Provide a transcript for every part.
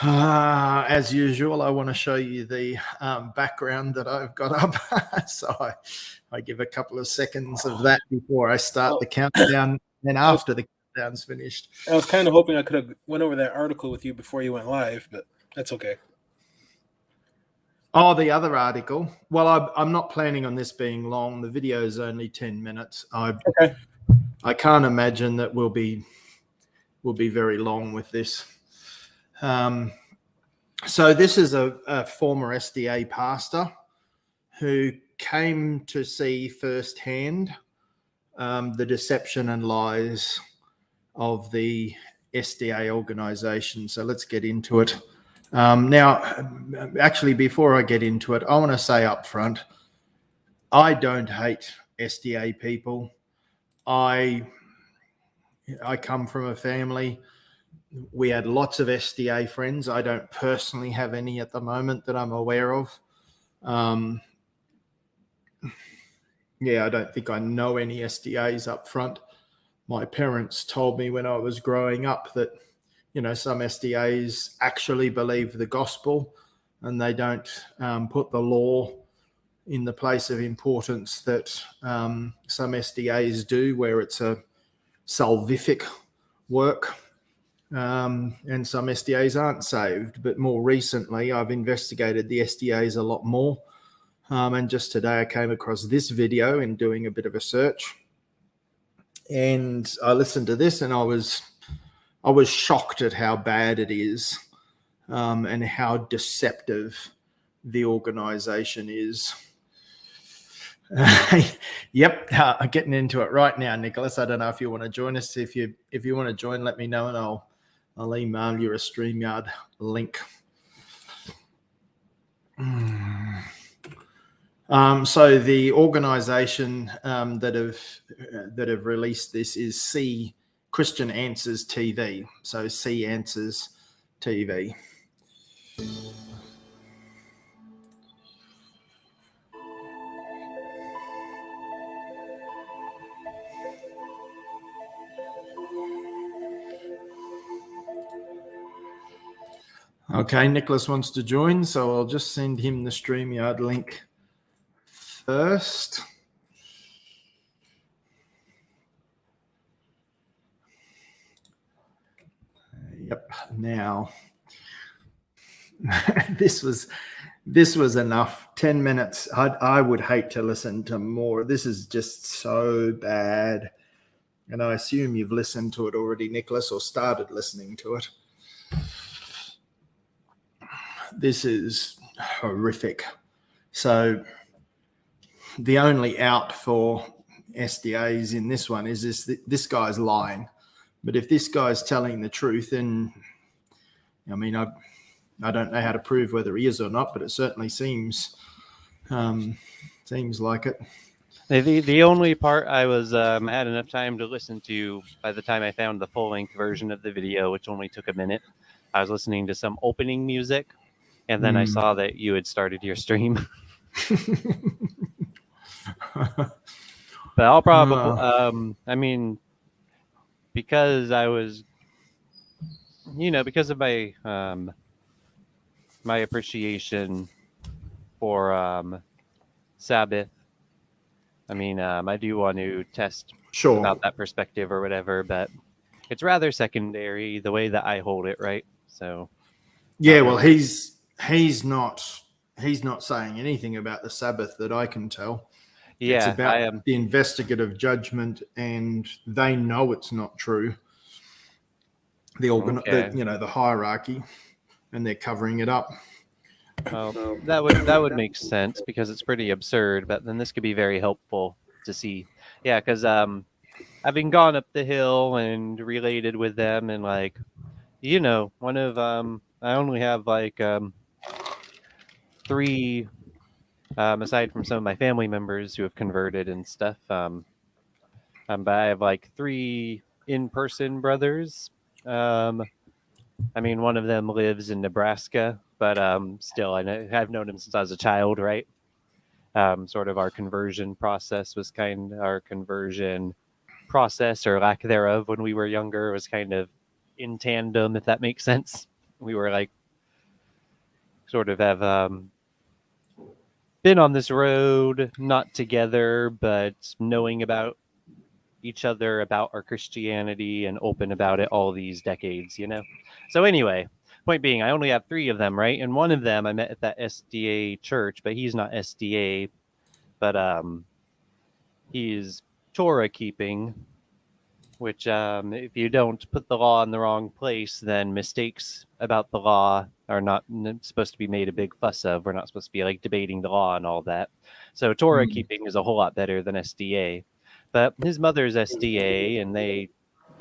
As usual, I want to show you the background that I've got up. So I give a couple of seconds of that before I start the countdown, and after the countdown's finished. I was kind of hoping I could have went over that article with you before you went live, but that's okay. Oh, the other article. Well, I'm not planning on this being long. The video is only 10 minutes. Okay. I can't imagine that we'll be very long with this. So this is a former SDA pastor who came to see firsthand the deception and lies of the SDA organization. So let's get into it. Now, actually, before I get into it, I want to say up front, I don't hate SDA people. I come from a family. We had lots of SDA friends. I don't personally have any at the moment that I'm aware of. Yeah, I don't think I know any SDAs up front. My parents told me when I was growing up that, some SDAs actually believe the gospel and they don't put the law in the place of importance that some SDAs do, where it's a salvific work. And some SDAs aren't saved. But more recently, I've investigated the SDAs a lot more. And just today I came across this video in doing a bit of a search. And I listened to this and I was shocked at how bad it is and how deceptive the organization is. Yep, I'm getting into it right now, Nicholas. I don't know if you want to join us. If you want to join, let me know and I'll email you a StreamYard link. So the organization that have released this is C Christian Answers TV. So C Answers TV. Okay, Nicholas wants to join, so I'll just send him the StreamYard link first. Yep. Now, this was enough. 10 minutes. I would hate to listen to more. This is just so bad. And I assume you've listened to it already, Nicholas, or started listening to it. This is horrific. So the only out for SDAs in this one is this guy's lying. But if this guy's telling the truth, then, I mean, I don't know how to prove whether he is or not, but it certainly seems like it. The only part I was had enough time to listen to by the time I found the full-length version of the video, which only took a minute. I was listening to some opening music, and then I saw that you had started your stream. But I'll probably, I mean, because I was, because of my my appreciation for Sabbath. I mean, I do want to test about that perspective or whatever, but it's rather secondary the way that I hold it, right? So, yeah, well, he's not saying anything about the Sabbath that I can tell. Yeah, it's about the investigative judgment, and they know it's not true. The hierarchy, and they're covering it up. Well, that would make sense because it's pretty absurd. But then this could be very helpful to see. Yeah, because having gone up the hill and related with them, and one of I only have 3. Aside from some of my family members who have converted and stuff, but I have 3 in-person brothers. I mean, one of them lives in Nebraska, but still, I've known him since I was a child, right? Sort of our conversion process, or lack thereof, when we were younger was kind of in tandem, if that makes sense. We were sort of have been on this road, not together, but knowing about each other, about our Christianity, and open about it all these decades, you know? So anyway, point being, I only have 3 of them, right? And one of them I met at that SDA church, but he's not SDA, but he's Torah keeping, which if you don't put the law in the wrong place, then mistakes about the law are not supposed to be made a big fuss of. We're not supposed to be like debating the law and all that. So Torah keeping is a whole lot better than SDA. But his mother's SDA, and they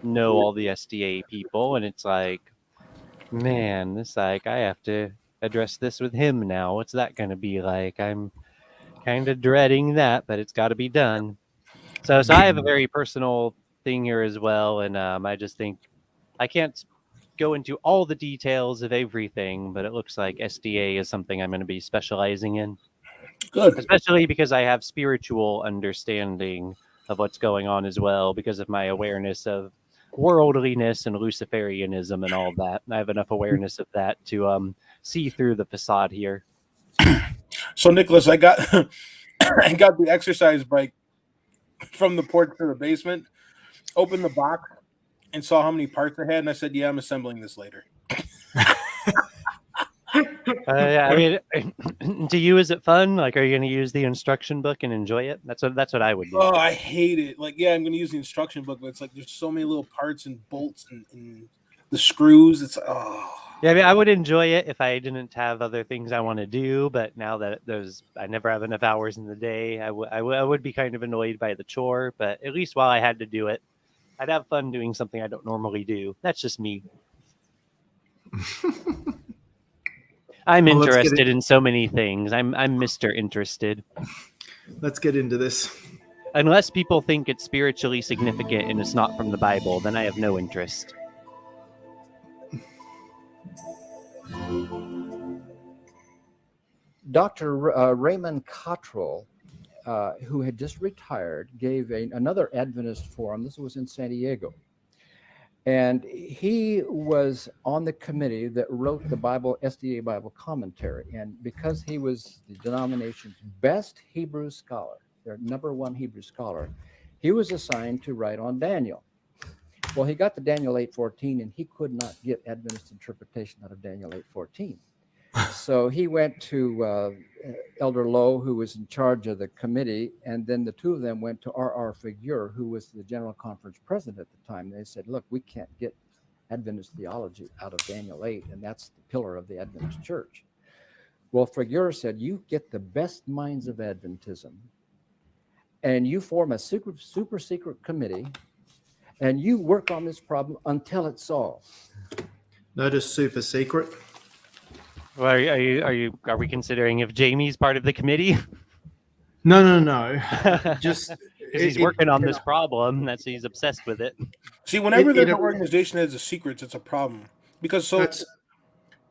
know all the SDA people, and it's like, man, this like I have to address this with him now. What's that going to be like? I'm kind of dreading that, but it's got to be done. So I have a very personal thing here as well, and I just think I can't go into all the details of everything, but it looks like SDA is something I'm going to be specializing in. Good. Especially because I have spiritual understanding of what's going on as well, because of my awareness of worldliness and Luciferianism and all that. I have enough awareness of that to see through the facade here. So, Nicholas, I got I got the exercise bike from the porch to the basement, opened the box, and saw how many parts I had, and I said, "Yeah, I'm assembling this later." Yeah, I mean, to you, is it fun? Like, are you going to use the instruction book and enjoy it? That's what I would do. Oh, I hate it. Like, yeah, I'm going to use the instruction book, but it's like there's so many little parts and bolts and the screws. It's Yeah, I mean, I would enjoy it if I didn't have other things I want to do. But now that I never have enough hours in the day, I would be kind of annoyed by the chore. But at least while I had to do it, I'd have fun doing something I don't normally do. That's just me. I'm interested in so many things. I'm Mr. Interested. Let's get into this. Unless people think it's spiritually significant and it's not from the Bible, then I have no interest. Dr. Raymond Cottrell, who had just retired, gave another Adventist forum. This was in San Diego. And he was on the committee that wrote the SDA Bible commentary. And because he was the denomination's best Hebrew scholar, their #1 Hebrew scholar, he was assigned to write on Daniel. Well, he got to Daniel 8:14, and he could not get Adventist interpretation out of Daniel 8:14. So he went to Elder Lowe, who was in charge of the committee, and then the two of them went to R.R. Figuer, who was the General Conference president at the time. They said, look, we can't get Adventist theology out of Daniel 8, and that's the pillar of the Adventist church. Well, Figuer said, you get the best minds of Adventism, and you form a super secret committee, and you work on this problem until it's solved. Notice super secret. Well, are we considering if Jamie's part of the committee? No. Just he's working on this problem. He's obsessed with it. See, whenever there's an organization that has a secrets, it's a problem. Because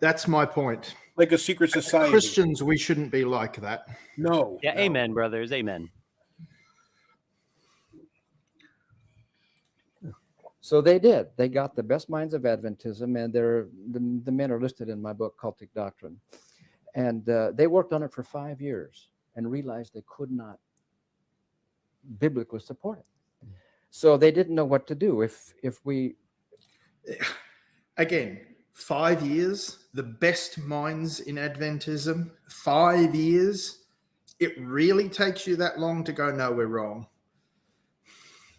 that's my point. Like a secret society. Christians, we shouldn't be like that. No. Yeah, no. Amen, brothers. Amen. So they did. They got the best minds of Adventism, and the men are listed in my book, Cultic Doctrine. And they worked on it for 5 years and realized they could not biblically support it. So they didn't know what to do. If we... Again, 5 years, the best minds in Adventism, 5 years, it really takes you that long to go, no, we're wrong.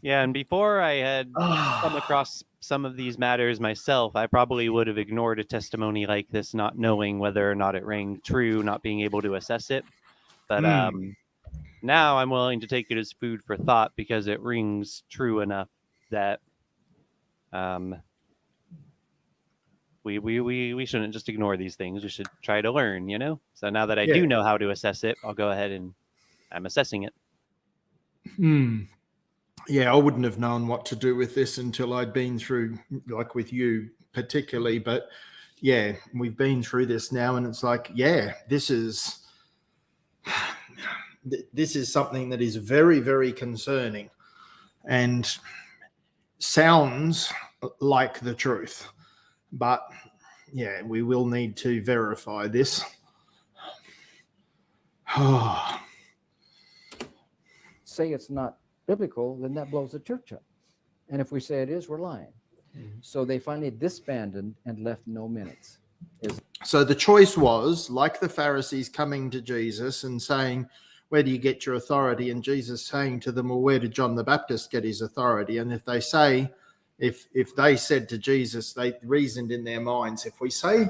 Yeah, and before I had come across some of these matters myself, I probably would have ignored a testimony like this, not knowing whether or not it rang true, not being able to assess it. But now I'm willing to take it as food for thought because it rings true enough that we shouldn't just ignore these things. We should try to learn, you know? So now that I do know how to assess it, I'll go ahead and I'm assessing it. Yeah, I wouldn't have known what to do with this until I'd been through, like with you particularly. But yeah, we've been through this now, and it's like, yeah, this is something that is very, very concerning and sounds like the truth. But yeah, we will need to verify this. say it's not biblical, then that blows the church up. And if we say it is, we're lying. So they finally disbanded and left no minutes. So the choice was, like the Pharisees coming to Jesus and saying, where do you get your authority? And Jesus saying to them, well, where did John the Baptist get his authority? And if they say, if they said to Jesus, they reasoned in their minds, if we say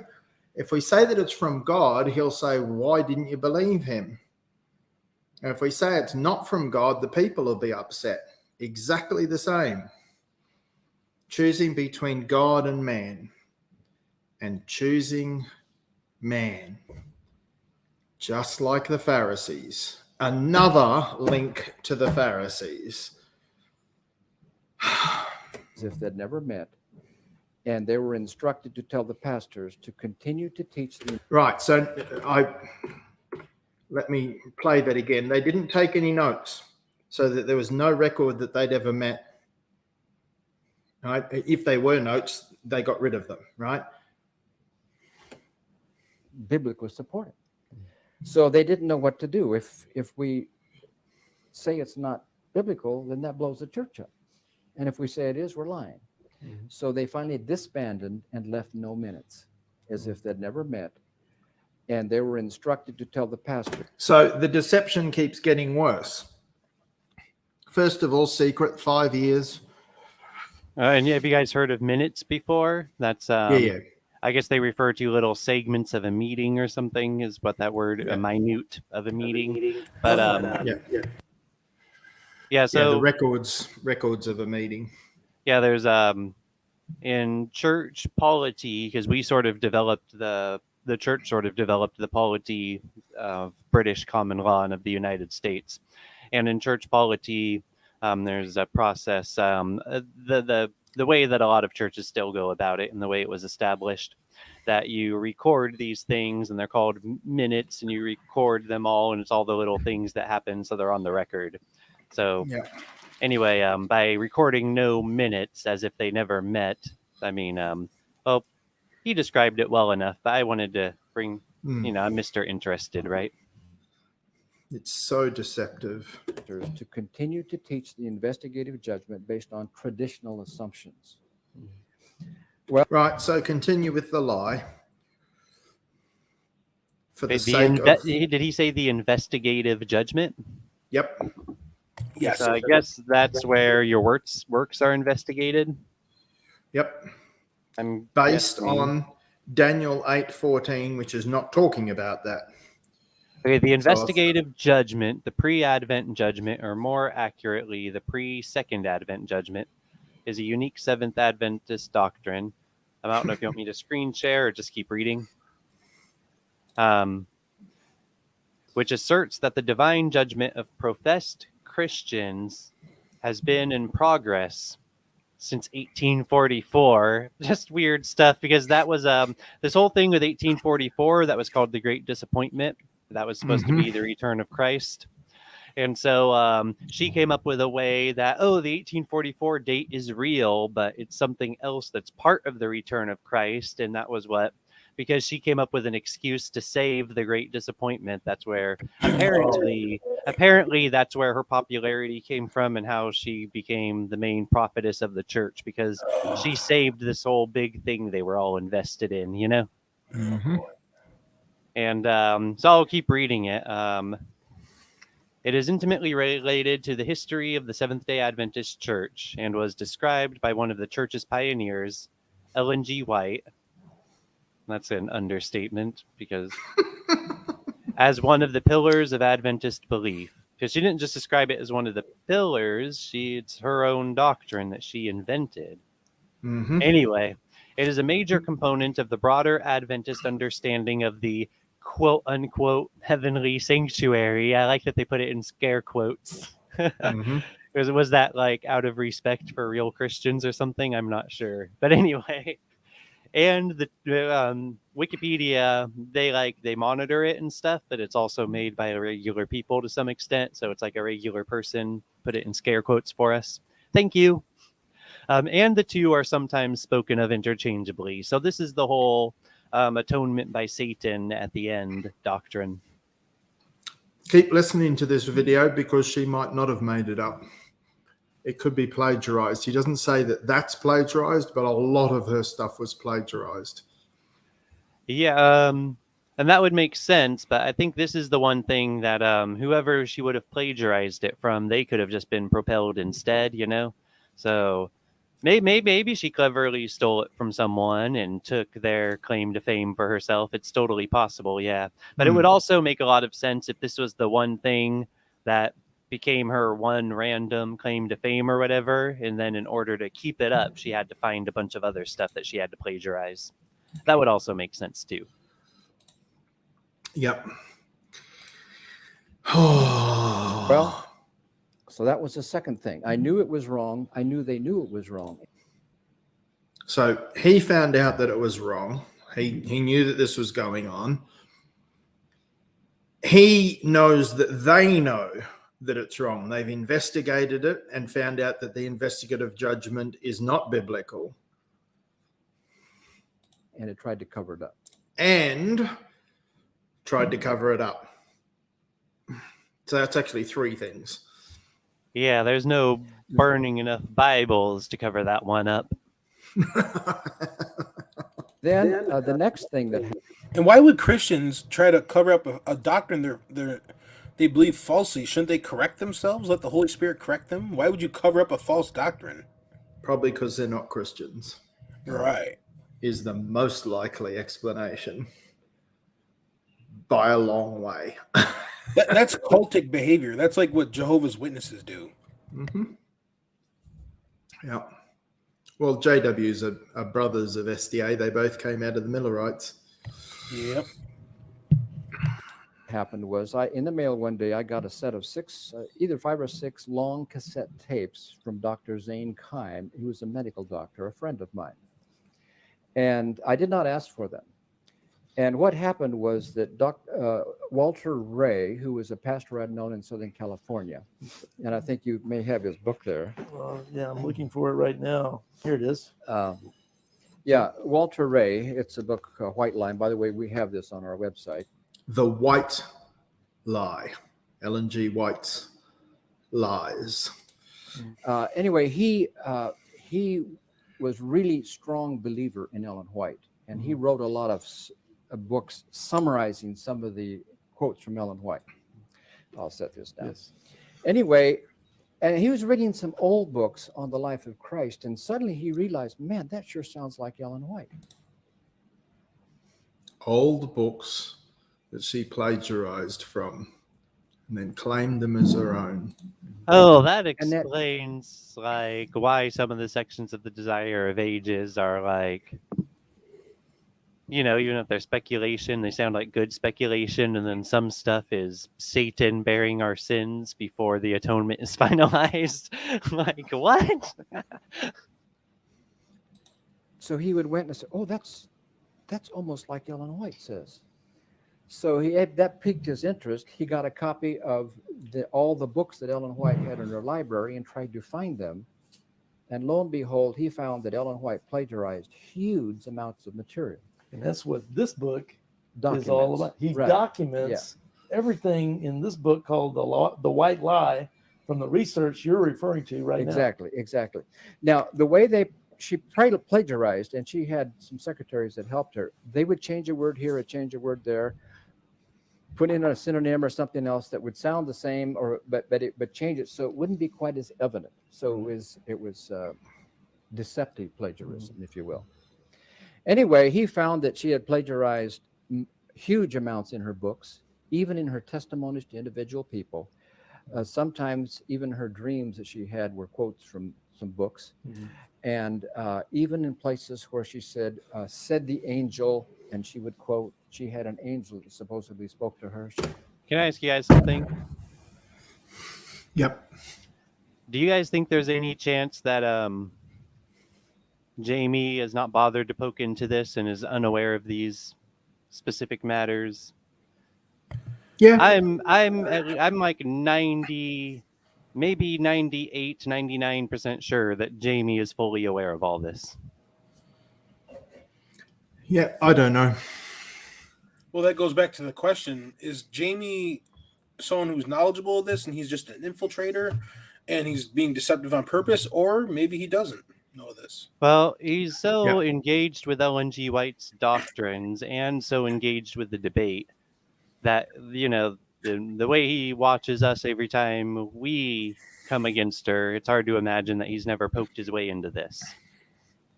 that it's from God, he'll say, why didn't you believe him? And if we say it's not from God, the people will be upset. Exactly the same. Choosing between God and man, and choosing man, just like the Pharisees. Another link to the Pharisees. As if they'd never met. And they were instructed to tell the pastors to continue to teach them. Right, so let me play that again. They didn't take any notes, so that there was no record that they'd ever met. Right? If they were notes, they got rid of them, right? Biblically supported. So they didn't know what to do. If we say it's not biblical, then that blows the church up. And if we say it is, we're lying. So they finally disbanded and left no minutes, as if they'd never met. And they were instructed to tell the pastor. So the deception keeps getting worse. First of all, secret, 5 years. And have you guys heard of minutes before? That's Yeah. I guess they refer to little segments of a meeting or something, is what that word, a minute of a meeting. But so the records of a meeting. Yeah, there's in church polity, because we sort of developed the church sort of developed the polity of British common law and of the United States. And in church polity, there's a process, the way that a lot of churches still go about it and the way it was established, that you record these things and they're called minutes, and you record them all, and it's all the little things that happen, so they're on the record. So anyway, by recording no minutes as if they never met, I mean, well, he described it well enough, but I wanted to bring, I'm Mr. Interested, right? It's so deceptive. To continue to teach the investigative judgment based on traditional assumptions. Well, right, so continue with the lie. For the sake of... Did he say the investigative judgment? Yep. Yes. So I guess that's where your works are investigated. Yep. I'm based on Daniel 8:14, which is not talking about that. Okay, the investigative judgment, the pre-Advent judgment, or more accurately, the pre-Second Advent judgment, is a unique Seventh Adventist doctrine. I don't know if you want me to screen share or just keep reading. Which asserts that the divine judgment of professed Christians has been in progress since 1844. Just weird stuff, because that was this whole thing with 1844 that was called the Great Disappointment. That was supposed to be the return of Christ. And so she came up with a way that, the 1844 date is real, but it's something else that's part of the return of Christ. And that was because she came up with an excuse to save the Great Disappointment. That's where apparently that's where her popularity came from, and how she became the main prophetess of the church, because she saved this whole big thing they were all invested in, And so I'll keep reading it. It is intimately related to the history of the Seventh-day Adventist Church, and was described by one of the church's pioneers, Ellen G. White. That's an understatement, because as one of the pillars of Adventist belief. Because she didn't just describe it as one of the pillars, it's her own doctrine that she invented. Anyway, it is a major component of the broader Adventist understanding of the quote-unquote heavenly sanctuary. I like that they put it in scare quotes. Was that like out of respect for real Christians or something? I'm not sure. But anyway, and the Wikipedia, they monitor it and stuff, but it's also made by regular people to some extent. So it's like a regular person put it in scare quotes for us. Thank you. And the two are sometimes spoken of interchangeably. So this is the whole atonement by Satan at the end doctrine. Keep listening to this video because she might not have made it up. It could be plagiarized. He doesn't say that that's plagiarized, but a lot of her stuff was plagiarized. Yeah, and that would make sense, but I think this is the one thing that whoever she would have plagiarized it from, they could have just been propelled instead, you know? So maybe she cleverly stole it from someone and took their claim to fame for herself. It's totally possible, yeah. But it would also make a lot of sense if this was the one thing that became her one random claim to fame or whatever, and then in order to keep it up, she had to find a bunch of other stuff that she had to plagiarize. That would also make sense too. Yep. Well, so that was the second thing. I knew it was wrong. I knew they knew it was wrong. So he found out that it was wrong. He knew that this was going on. He knows that they know that it's wrong. They've investigated it and found out that the investigative judgment is not biblical. And it tried to cover it up. And tried to cover it up. So that's actually three things. Yeah, there's no burning enough Bibles to cover that one up. Then the next thing that And why would Christians try to cover up a doctrine they believe falsely? Shouldn't they correct themselves? Let the Holy Spirit correct them? Why would you cover up a false doctrine? Probably because they're not Christians. Right. Is the most likely explanation by a long way. That's cultic behavior. That's like what Jehovah's Witnesses do. Mm-hmm. Yeah. Well, JWs are brothers of SDA. They both came out of the Millerites. Yep. happened was in the mail one day, I got a set of either 5 or 6 long cassette tapes from Dr. Zane Keim. He was a medical doctor, a friend of mine. And I did not ask for them. And what happened was that Walter Ray, who was a pastor I'd known in Southern California, and I think you may have his book there. Yeah, I'm looking for it right now. Here it is. Yeah, Walter Ray. It's a book, White Line. By the way, we have this on our website. The White Lie. Ellen G. White's Lies. Anyway, he was really strong believer in Ellen White, and he wrote a lot of books summarizing some of the quotes from Ellen White. I'll set this down. Yes. Anyway, and he was reading some old books on the life of Christ, and suddenly he realized, man, that sure sounds like Ellen White. Old books that she plagiarized from and then claimed them as her own. Oh, that explains like why some of the sections of the Desire of Ages are like, you know, even if they're speculation, they sound like good speculation, and then some stuff is Satan bearing our sins before the atonement is finalized. Like, what? So he would went and say, oh, that's almost like Ellen White says. So that piqued his interest. He got a copy of all the books that Ellen White had in her library and tried to find them. And lo and behold, he found that Ellen White plagiarized huge amounts of material. And that's what this book Documents. is all about. He documents everything in this book called The White Lie from the research you're referring to right now. Exactly. Now, the way she plagiarized, and she had some secretaries that helped her, they would change a word here, change a word there, put in a synonym or something else that would sound the same, but change it so it wouldn't be quite as evident. So it was deceptive plagiarism, if you will. Anyway, he found that she had plagiarized huge amounts in her books, even in her testimonies to individual people. Sometimes even her dreams that she had were quotes from some books. And even in places where she said the angel, and she would quote, she had an angel that supposedly spoke to her. Can I ask you guys something? Yep. Do you guys think there's any chance that Jamie has not bothered to poke into this and is unaware of these specific matters? Yeah. I'm like 90, maybe 98, 99% sure that Jamie is fully aware of all this. Yeah, I don't know. Well, that goes back to the question: is Jamie someone who's knowledgeable of this and he's just an infiltrator and he's being deceptive on purpose, or maybe he doesn't know this. Well, he's so engaged with LNG White's doctrines and so engaged with the debate that, you know, the way he watches us every time we come against her, it's hard to imagine that he's never poked his way into this.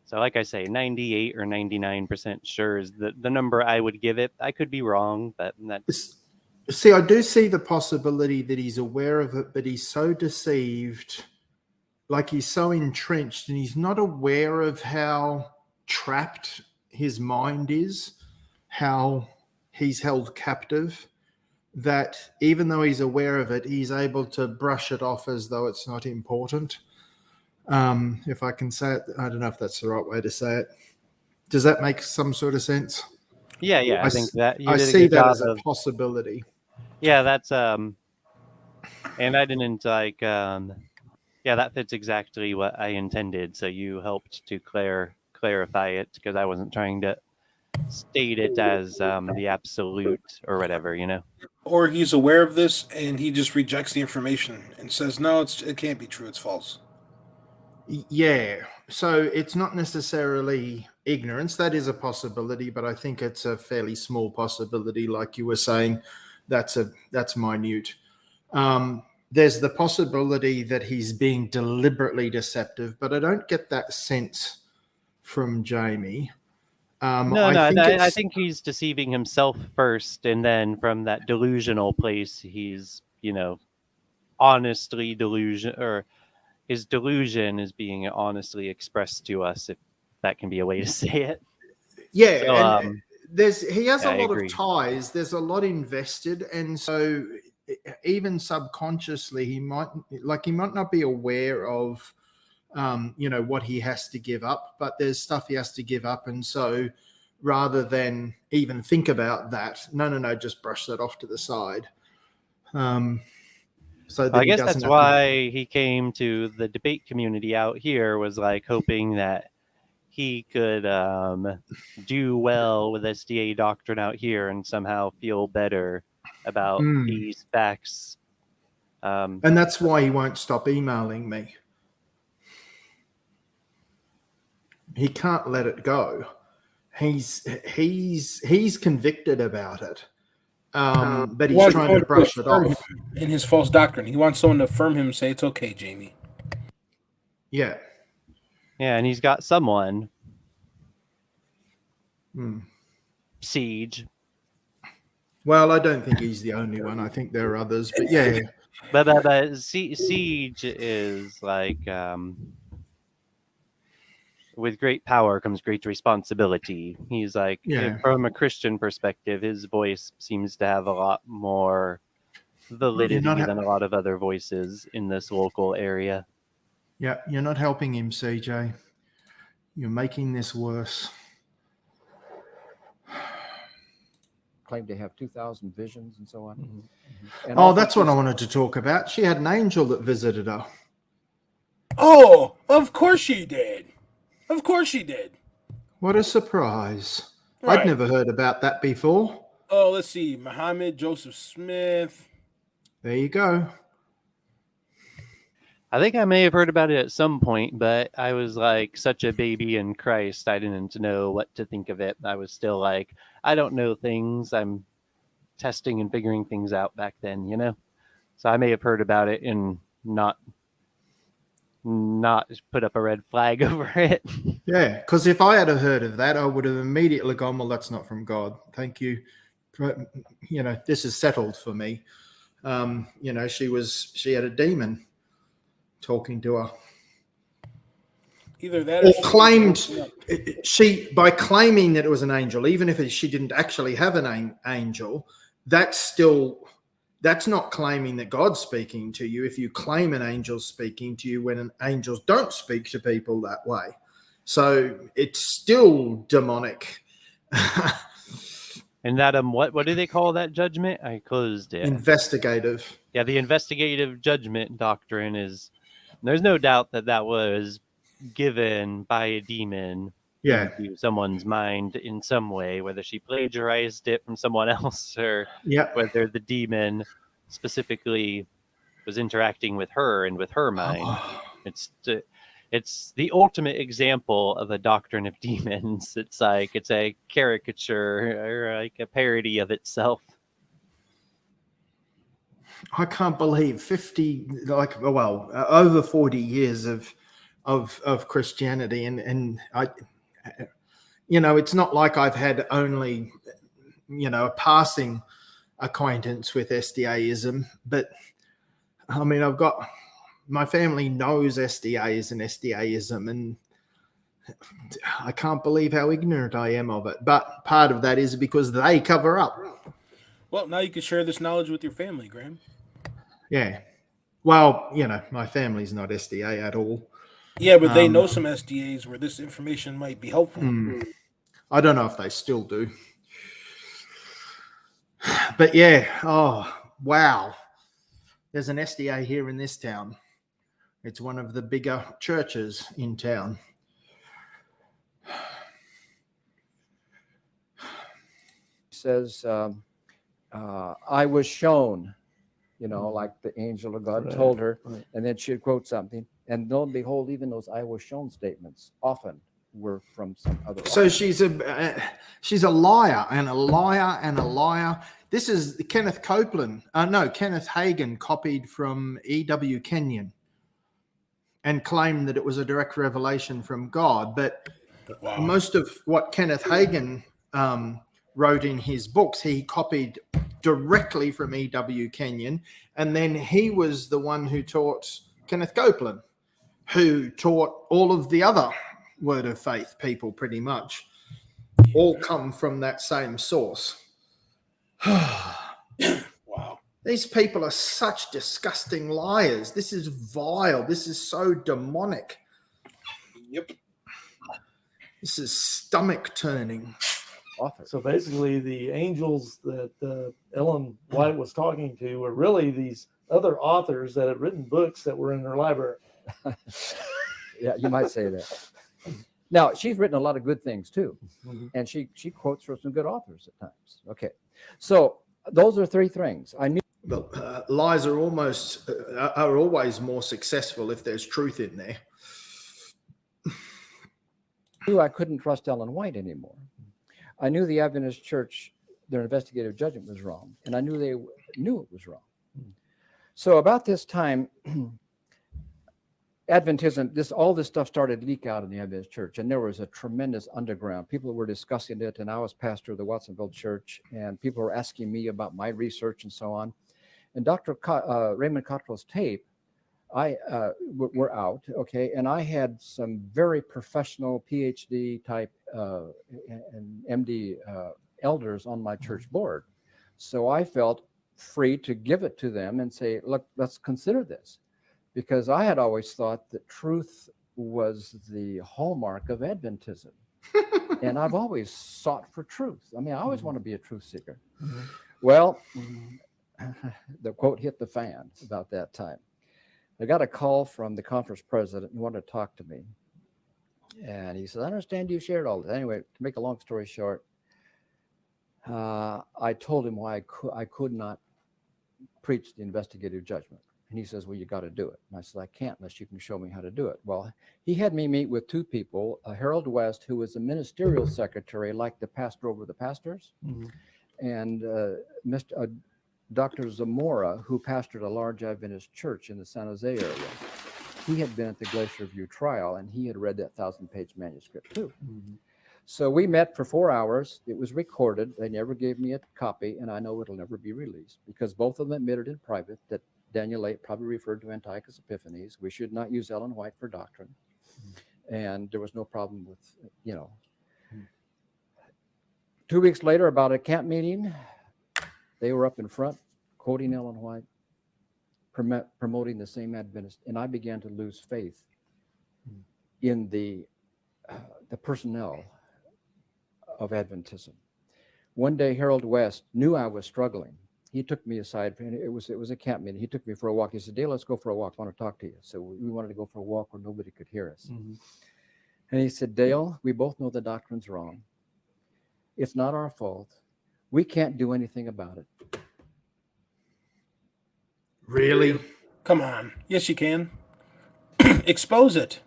So like I say, 98 or 99% sure is the number I would give it. I could be wrong, but that's... See, I do see the possibility that he's aware of it, but he's so deceived, like he's so entrenched, and he's not aware of how trapped his mind is, how he's held captive, that even though he's aware of it, he's able to brush it off as though it's not important. If I can say it, I don't know if that's the right way to say it. Does that make some sort of sense? Yeah. I think that I see that as a possibility. Yeah, that's and I didn't like yeah, that fits exactly what I intended. So you helped to clarify it, because I wasn't trying to state it as the absolute or whatever, you know. Or he's aware of this and he just rejects the information and says, no, it can't be true, it's false. Yeah, so it's not necessarily ignorance. That is a possibility, but I think it's a fairly small possibility. Like you were saying, that's minute. There's the possibility that he's being deliberately deceptive, but I don't get that sense from Jamie. I think he's deceiving himself first, and then from that delusional place, he's, you know, honestly delusion, or his delusion is being honestly expressed to us, if that can be a way to say it. Yeah, so, he has a lot of ties. There's a lot invested, and so even subconsciously, he might not be aware of, you know, what he has to give up, but there's stuff he has to give up, and so rather than even think about that, no, just brush that off to the side. So I guess that's why he came to the debate community out here, was like hoping that he could do well with SDA doctrine out here and somehow feel better about these facts. And that's why he won't stop emailing me. He can't let it go. He's convicted about it. But he's trying to brush it off. In his false doctrine, he wants someone to affirm him and say, it's okay, Jamie. Yeah. Yeah, and he's got someone. Siege. Well, I don't think he's the only one. I think there are others, but yeah. But Siege is like, with great power comes great responsibility. He's like, from a Christian perspective, his voice seems to have a lot more validity than a lot of other voices in this local area. Yeah, you're not helping him, CJ. You're making this worse. Claimed to have 2,000 visions and so on. Mm-hmm. And that's what I wanted to talk about. She had an angel that visited her. Oh, of course she did. Of course she did. What a surprise. Right. I'd never heard about that before. Oh, let's see. Muhammad, Joseph Smith. There you go. I think I may have heard about it at some point, but I was like such a baby in Christ. I didn't know what to think of it. I was still like, I don't know things. I'm testing and figuring things out back then, you know? So I may have heard about it and not put up a red flag over it. Yeah, because if I had heard of that, I would have immediately gone, well, that's not from God. Thank you. You know, this is settled for me. You know, she had a demon talking to her. Either that or claimed by claiming that it was an angel, even if she didn't actually have an angel, that's not claiming that God's speaking to you. If you claim an angel's speaking to you when angels don't speak to people that way. So it's still demonic. And that what do they call that judgment? I closed it. Investigative. Yeah, the investigative judgment doctrine is. There's no doubt that was given by a demon into someone's mind in some way, whether she plagiarized it from someone else or whether the demon specifically was interacting with her and with her mind. It's the ultimate example of a doctrine of demons. It's a caricature or like a parody of itself. I can't believe 50, over 40 years of Christianity, and I, it's not like I've had only, a passing acquaintance with SDAism, but I mean, my family knows SDAs and SDAism, and I can't believe how ignorant I am of it. But part of that is because they cover up. Well, now you can share this knowledge with your family, Graham. Yeah. Well, my family's not SDA at all. Yeah, but they know some SDAs where this information might be helpful. I don't know if they still do. But yeah, oh, wow. There's an SDA here in this town. It's one of the bigger churches in town. Says, I was shown, like the angel of God told her, and then she'd quote something. And lo and behold, even those I was shown statements often were from some other. So she's a liar and a liar and a liar. This is Kenneth Hagin copied from E.W. Kenyon and claimed that it was a direct revelation from God. But most of what Kenneth Hagin wrote in his books, he copied directly from E.W. Kenyon. And then he was the one who taught Kenneth Copeland, who taught all of the other Word of Faith people pretty much. All come from that same source. Wow. These people are such disgusting liars. This is vile. This is so demonic. Yep. This is stomach turning. So basically, the angels that Ellen White was talking to were really these other authors that had written books that were in her library. Yeah, you might say that. Now, she's written a lot of good things too. And she quotes from some good authors at times. Okay. So those are three things. I knew. But lies are always more successful if there's truth in there. I couldn't trust Ellen White anymore. I knew the Adventist Church, their investigative judgment was wrong, and I knew they knew it was wrong. So about this time, Adventism, all this stuff started to leak out in the Adventist Church, and there was a tremendous underground. People were discussing it, and I was pastor of the Watsonville Church, and people were asking me about my research and so on. And Dr. Raymond Cottrell's tape, were out, okay, and I had some very professional PhD type and MD elders on my church board. So I felt free to give it to them and say, look, let's consider this. Because I had always thought that truth was the hallmark of Adventism. And I've always sought for truth. I mean, I always want to be a truth seeker. Well, the quote hit the fan about that time. I got a call from the conference president who wanted to talk to me. And he said, I understand you shared all this. Anyway, to make a long story short, I told him why I could not preach the investigative judgment. And he says, well, you got to do it. And I said, I can't unless you can show me how to do it. Well, he had me meet with two people, Harold West, who was a ministerial secretary, like the pastor over the pastors, and Dr. Zamora, who pastored a large Adventist church in the San Jose area. He had been at the Glacier View trial, and he had read that 1,000-page manuscript too. So we met for 4 hours. It was recorded. They never gave me a copy, and I know it'll never be released because both of them admitted in private that Daniel 8 probably referred to Antiochus Epiphanes. We should not use Ellen White for doctrine. And there was no problem with, 2 weeks later, about a camp meeting, they were up in front quoting Ellen White, promoting the same Adventist. And I began to lose faith in the personnel of Adventism. One day, Harold West knew I was struggling. He took me aside, and it was a camp meeting. He took me for a walk. He said, Dale, let's go for a walk. I want to talk to you. So we wanted to go for a walk where nobody could hear us. And he said, Dale, we both know the doctrine's wrong. It's not our fault. We can't do anything about it. Really? Come on. Yes, you can. Expose it.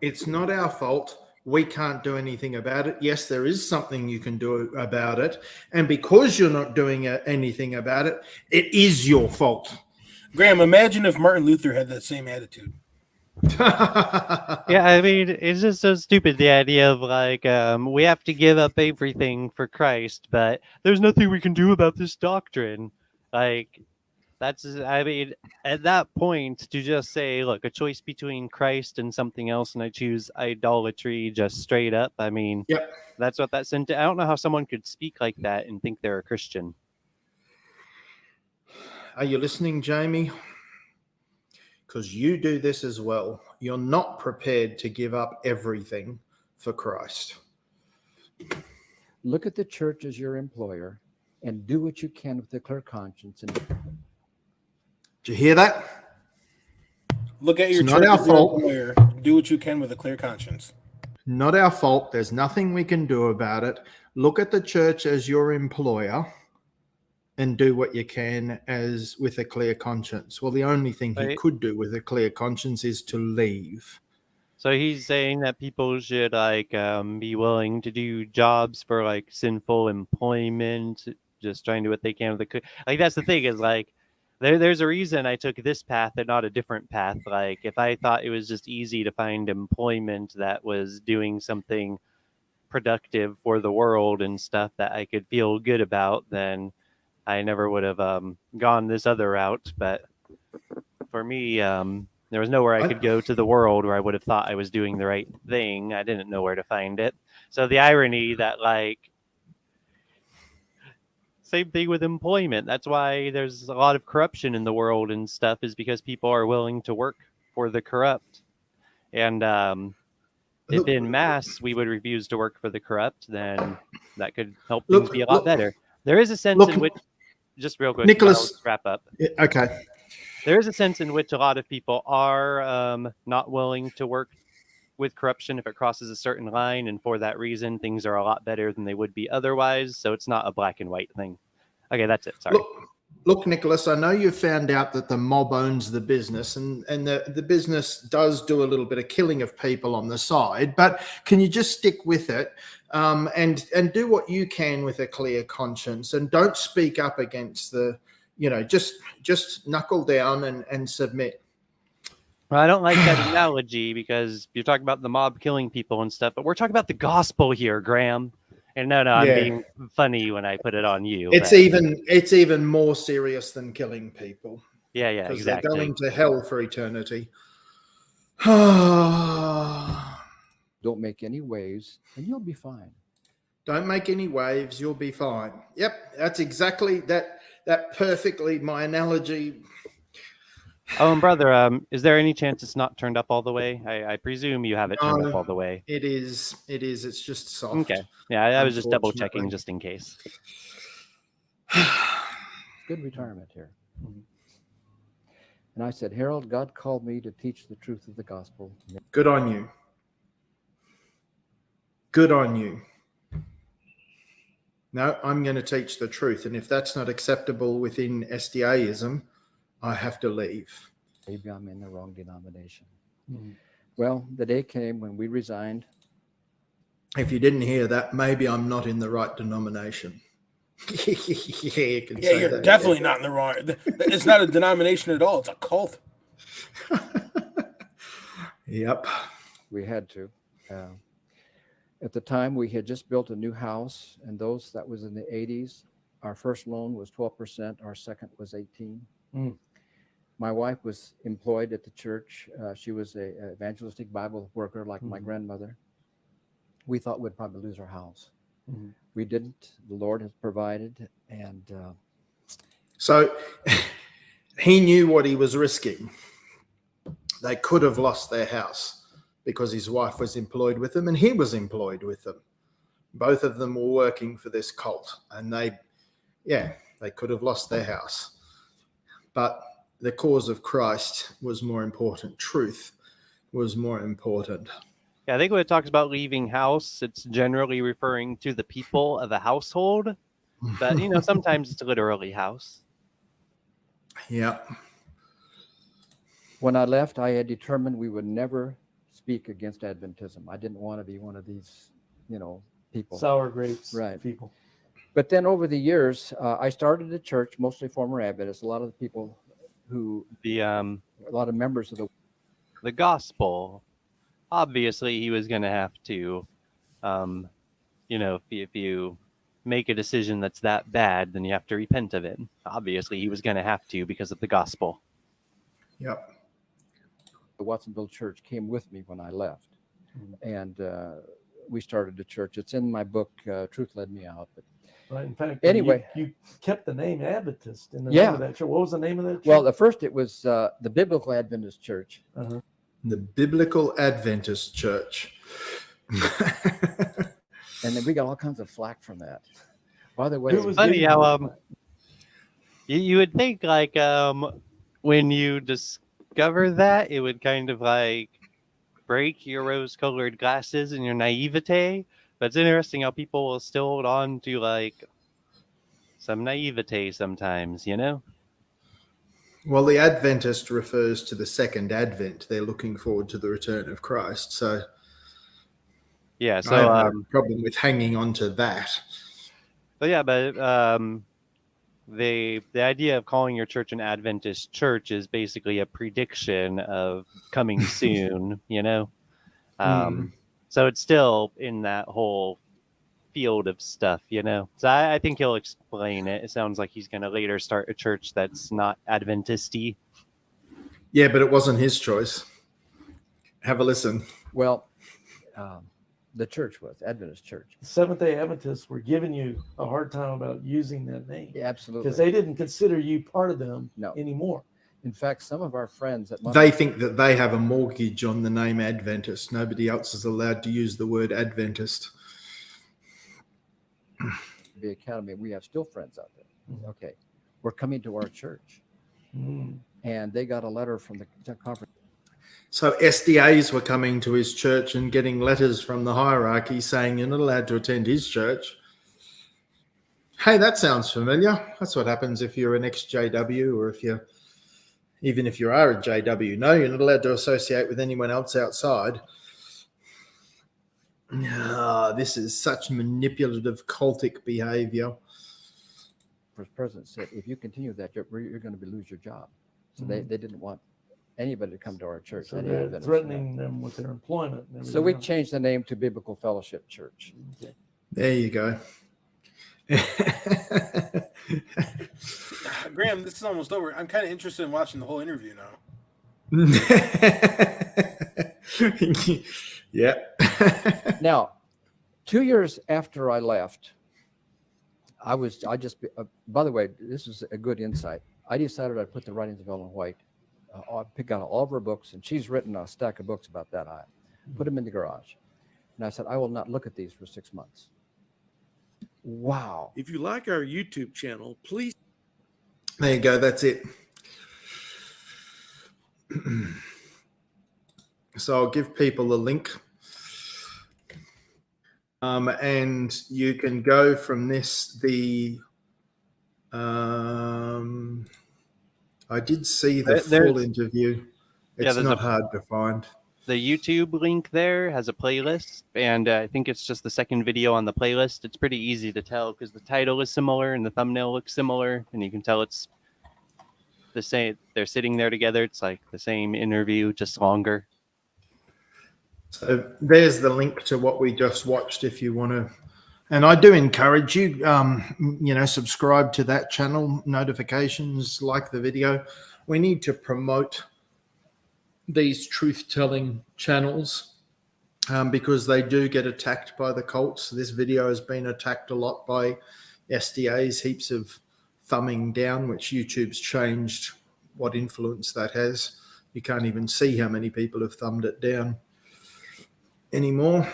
It's not our fault. We can't do anything about it. Yes, there is something you can do about it. And because you're not doing anything about it, it is your fault. Graham, imagine if Martin Luther had that same attitude. Yeah, I mean, it's just so stupid, the idea of like we have to give up everything for Christ, but there's nothing we can do about this doctrine. Like, that's, I mean, at that point, to just say, look, a choice between Christ and something else, and I choose idolatry just straight up. I mean, Yep. that's what that sent. I don't know how someone could speak like that and think they're a Christian. Are you listening, Jamie? Because you do this as well. You're not prepared to give up everything for Christ. Look at the church as your employer and do what you can with a clear conscience. And Did you hear that? Look at your It's church not our as your fault. employer. Do what you can with a clear conscience. Not our fault. There's nothing we can do about it. Look at the church as your employer and do what you can as with a clear conscience. Well, the only thing he Right. could do with a clear conscience is to leave. So he's saying that people should like be willing to do jobs for like sinful employment, just trying to do what they can with the like. That's the thing is like there's a reason I took this path and not a different path. Like if I thought it was just easy to find employment that was doing something productive for the world and stuff that I could feel good about, then I never would have gone this other route. But for me, there was nowhere I could go to the world where I would have thought I was doing the right thing. I didn't know where to find it. So the irony that like same thing with employment. That's why there's a lot of corruption in the world and stuff, is because people are willing to work for the corrupt. And if Look- in mass we would refuse to work for the corrupt, then that could help Look- things be a lot look- better. There is a sense look- in which, just real quick, Nicholas- I'll wrap up. Okay. There is a sense in which a lot of people are not willing to work with corruption if it crosses a certain line, and for that reason, things are a lot better than they would be otherwise. So it's not a black and white thing. Okay, that's it. Sorry. Look, Nicholas, I know you found out that the mob owns the business, and the business does do a little bit of killing of people on the side, but can you just stick with it and do what you can with a clear conscience, and don't speak up against the, just knuckle down and submit. Well, I don't like that analogy because you're talking about the mob killing people and stuff, but we're talking about the gospel here, Graham. And no, I'm Yeah. being funny when I put it on you. It's but even more serious than killing people. yeah, Because exactly. they're going to hell for eternity. don't make any waves and you'll be fine. Don't make any waves, you'll be fine. Yep, that's exactly that perfectly my analogy. Oh, and brother, is there any chance it's not turned up all the way? I presume you have it turned up all the way. It is. It's just soft. Okay. Yeah, I was just double Unfortunately. checking just in case. Good retirement here. And I said, Harold, God called me to teach the truth of the gospel. Good on you. Good on you. No, I'm going to teach the truth. And if that's not acceptable within SDAism, I have to leave. Maybe I'm in the wrong denomination. Well, the day came when we resigned. If you didn't hear that, maybe I'm not in the right denomination. You can Yeah, say you're that. definitely not in the wrong. It's not a denomination at all. It's a cult. Yep. We had to. At the time, we had just built a new house, and that was in the 80s. Our first loan was 12%. Our second was 18%. My wife was employed at the church. She was a evangelistic Bible worker like my grandmother. We thought we'd probably lose our house. We didn't. The Lord has provided. And So he knew what he was risking. They could have lost their house because his wife was employed with them and he was employed with them. Both of them were working for this cult, and they could have lost their house. But the cause of Christ was more important. Truth was more important. Yeah, I think when it talks about leaving house, it's generally referring to the people of a household. But, sometimes it's literally house. Yeah. When I left, I had determined we would never speak against Adventism. I didn't want to be one of these, people. Sour grapes, Right. people. But then over the years, I started a church, mostly former Adventists. A lot of the people a lot of members of the gospel. Obviously, he was going to have to, if you make a decision that's that bad, then you have to repent of it. Obviously, he was going to have to because of the gospel. Yep. the Watsonville church came with me when I left. And we started a church. It's in my book, Truth Led Me Out. But right. In fact, anyway, you kept the name Adventist in the Yeah. name of that church. What was the name of that church? well, at first it was the Biblical Adventist Church. Uh-huh. The Biblical Adventist Church. And then we got all kinds of flack from that. By the way, Who was Funny giving how you you would think like when you discover that, it would kind of like break your rose-colored glasses and your naivete. But it's interesting how people will still hold on to like some naivete sometimes, you know? Well, the Adventist refers to the second advent. They're looking forward to the return of Christ. So Yeah. I So have no problem with hanging on to that. but yeah, but the idea of calling your church an Adventist church is basically a prediction of coming soon, you know? So it's still in that whole field of stuff, you know? So I think he'll explain it. It sounds like he's going to later start a church that's not Adventist-y. Yeah, but it wasn't his choice. Have a listen. well, the church was Adventist Church. Seventh-day Adventists were giving you a hard time about using that name Yeah, absolutely. because they didn't consider you part of them No. anymore. In fact, some of our friends at They think that they have a mortgage on the name Adventist. Nobody else is allowed to use the word Adventist. the Academy, we have still friends out there. Mhm. Okay, we're coming to our church, and they got a letter from the conference. So SDAs were coming to his church and getting letters from the hierarchy saying you're not allowed to attend his church. Hey, that sounds familiar. That's what happens if you're an ex-JW or even if you are a JW. No, you're not allowed to associate with anyone else outside. This is such manipulative cultic behavior. President said, if you continue that, you're going to lose your job. So they didn't want anybody to come to our church. So any they're Adventists. threatening them with their employment. And So we everything changed the name to Biblical Fellowship Church. else. There you go. Graham, this is almost over. I'm kind of interested in watching the whole interview now. Yeah. Now, 2 years after I left, by the way, this is a good insight. I decided I'd put the writings of Ellen White. I picked out all of her books, and she's written a stack of books about that. I put them in the garage. And I said, I will not look at these for 6 months. Wow. If you like our YouTube channel, please. There you go. That's it. So I'll give people a link. And you can go from this. I did see the full interview. It's there's not hard to find. The YouTube link there has a playlist, and I think it's just the second video on the playlist. It's pretty easy to tell because the title is similar and the thumbnail looks similar, and you can tell it's the same. They're sitting there together. It's like the same interview, just longer. So there's the link to what we just watched if you want to. And I do encourage you, subscribe to that channel, notifications, like the video. We need to promote these truth-telling channels because they do get attacked by the cults. This video has been attacked a lot by SDAs, heaps of thumbing down, which YouTube's changed what influence that has. You can't even see how many people have thumbed it down anymore,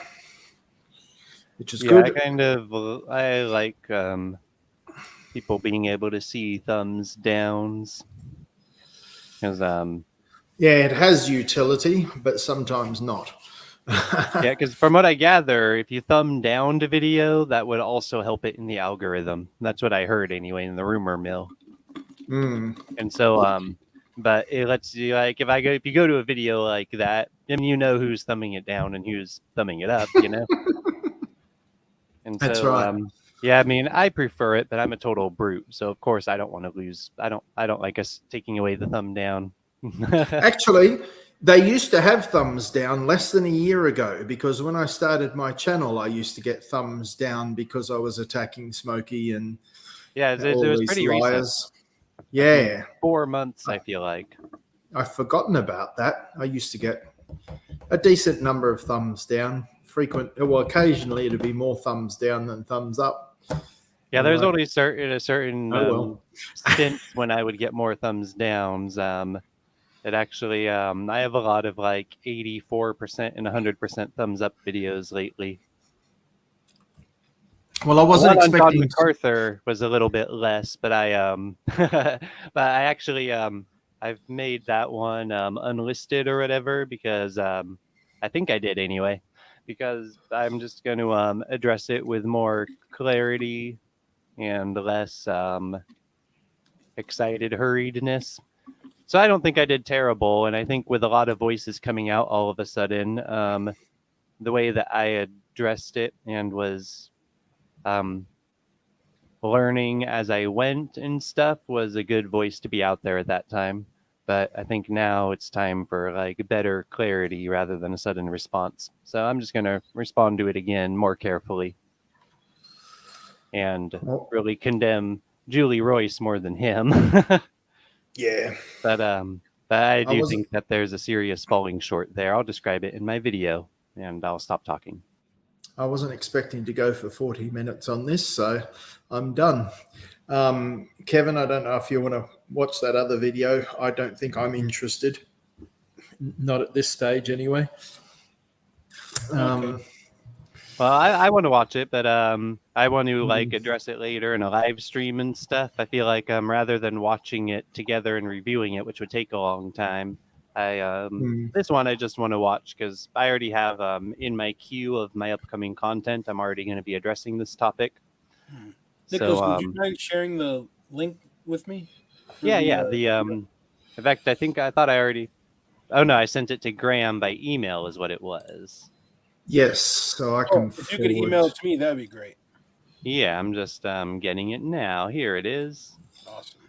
which is good. I like people being able to see thumbs downs because yeah, it has utility, but sometimes not. yeah, because from what I gather, if you thumb down to video, that would also help it in the algorithm. That's what I heard anyway in the rumor mill. And so, but it lets you, like, if you go to a video like that, then you know who's thumbing it down and who's thumbing it up, you know? And That's so, right. yeah, I mean, I prefer it, but I'm a total brute. So of course I don't want to lose. I don't like us taking away the thumb down. Actually, they used to have thumbs down less than a year ago, because when I started my channel, I used to get thumbs down because I was attacking Smokey and Yeah, it all was these pretty recent. liars. I mean, Yeah, 4 months, I feel like. I've forgotten about that. I used to get a decent number of thumbs down. Occasionally it'd be more thumbs down than thumbs up. Yeah, I'm there's like, only a certain oh well. stint when I would get more thumbs downs. It actually, I have a lot of like 84% and 100% thumbs up videos lately. Well, I wasn't The one on John expecting. MacArthur was a little bit less, but but I actually, I've made that one unlisted or whatever because I think I did anyway, because I'm just going to address it with more clarity and less excited hurriedness. So I don't think I did terrible, and I think with a lot of voices coming out all of a sudden, the way that I addressed it and was learning as I went and stuff was a good voice to be out there at that time. But I think now it's time for like better clarity rather than a sudden response. So I'm just going to respond to it again more carefully and really condemn Julie Royce more than him. Yeah. But I do think that there's a serious falling short there. I'll describe it in my video and I'll stop talking. I wasn't expecting to go for 40 minutes on this, so I'm done. Kevin, I don't know if you want to watch that other video. I don't think I'm interested. Not at this stage, anyway. Well, I want to watch it, but I want to like address it later in a live stream and stuff. I feel like rather than watching it together and reviewing it, which would take a long time, this one I just want to watch because I already have in my queue of my upcoming content. I'm already going to be addressing this topic. Nicholas, So, would you mind sharing the link with me? Yeah. In fact, I thought I already. Oh no, I sent it to Graham by email, is what it was. Yes, so I can. If you could email it to me, that'd be great. Yeah, I'm just getting it now. Here it is. Awesome.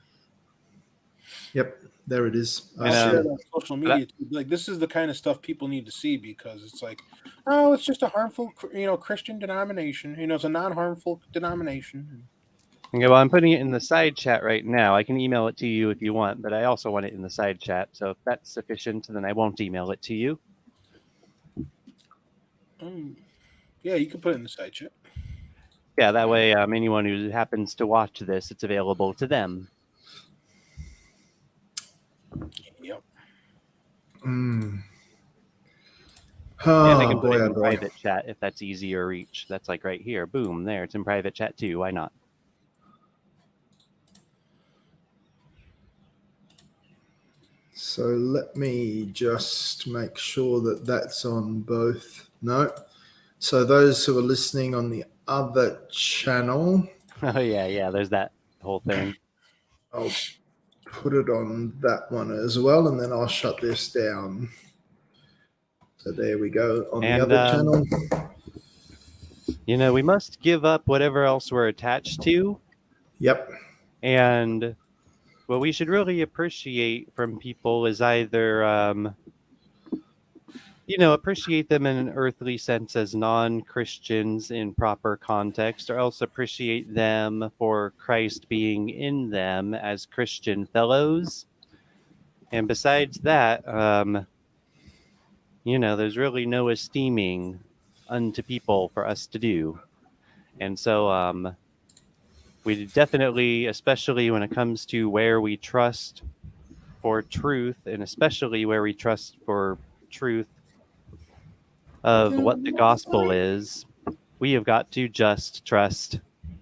Yep, there it is. I share it on social media. Like, this is the kind of stuff people need to see because it's like, oh, it's just a harmful, Christian denomination. It's a non-harmful denomination. Okay, well, I'm putting it in the side chat right now. I can email it to you if you want, but I also want it in the side chat. So if that's sufficient, then I won't email it to you. Yeah, you can put it in the side chat. Yeah, that way anyone who happens to watch this, it's available to them. Yep. And I can put it in private chat if that's easier reach. That's like right here. Boom, there. It's in private chat too. Why not? So let me just make sure that that's on both. No. So those who are listening on the other channel. Oh, yeah. There's that whole thing. I'll put it on that one as well, and then I'll shut this down. So there we go on the other channel. We must give up whatever else we're attached to. Yep. And what we should really appreciate from people is either, appreciate them in an earthly sense as non-Christians in proper context, or else appreciate them for Christ being in them as Christian fellows. And besides that, there's really no esteeming unto people for us to do. And so we definitely, especially when it comes to where we trust for truth, and especially where we trust for truth of what the gospel is, we have got to just trust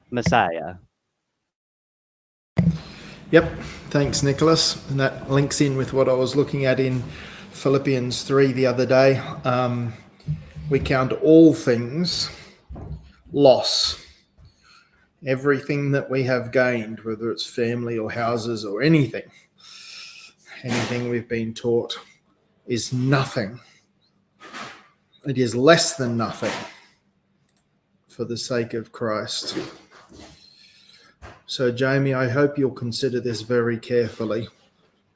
Messiah. Yep. Thanks, Nicholas. And that links in with what I was looking at in Philippians 3 the other day. We count all things loss Everything that we have gained, whether it's family or houses or anything we've been taught, is nothing. It is less than nothing for the sake of Christ. So, Jamie, I hope you'll consider this very carefully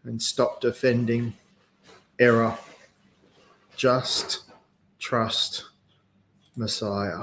and stop defending error. Just trust Messiah.